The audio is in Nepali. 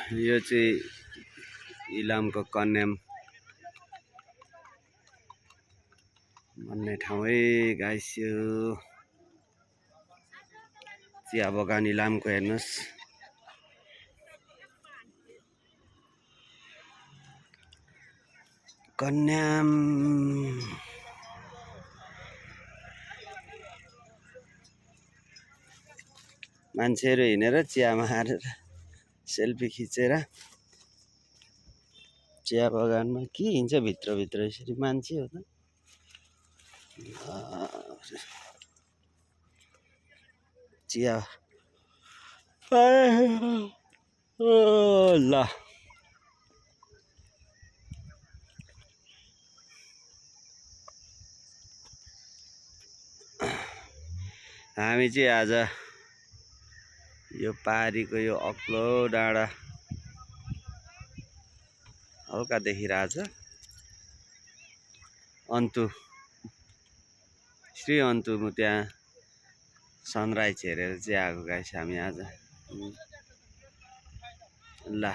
यो चाहिँ इलामको कन्याम भन्ने ठाउँ है गाइस। यो चिया बगान इलामको हेर्नुहोस्। कन्याम मान्छेहरू हिँडेर चियामा हालेर सेल्फी खिचेर चिया बगानमा के हिँड्छ भित्र यसरी मान्छे हो त। चिया ल हामी चाहिँ आज यो पारीको यो अग्लो डाँडा हल्का देखिरहेछ। अन्तु श्री अन्तु त्यहाँ सनराइज हेरेर चाहिँ आएको गाइस हामी आज। ल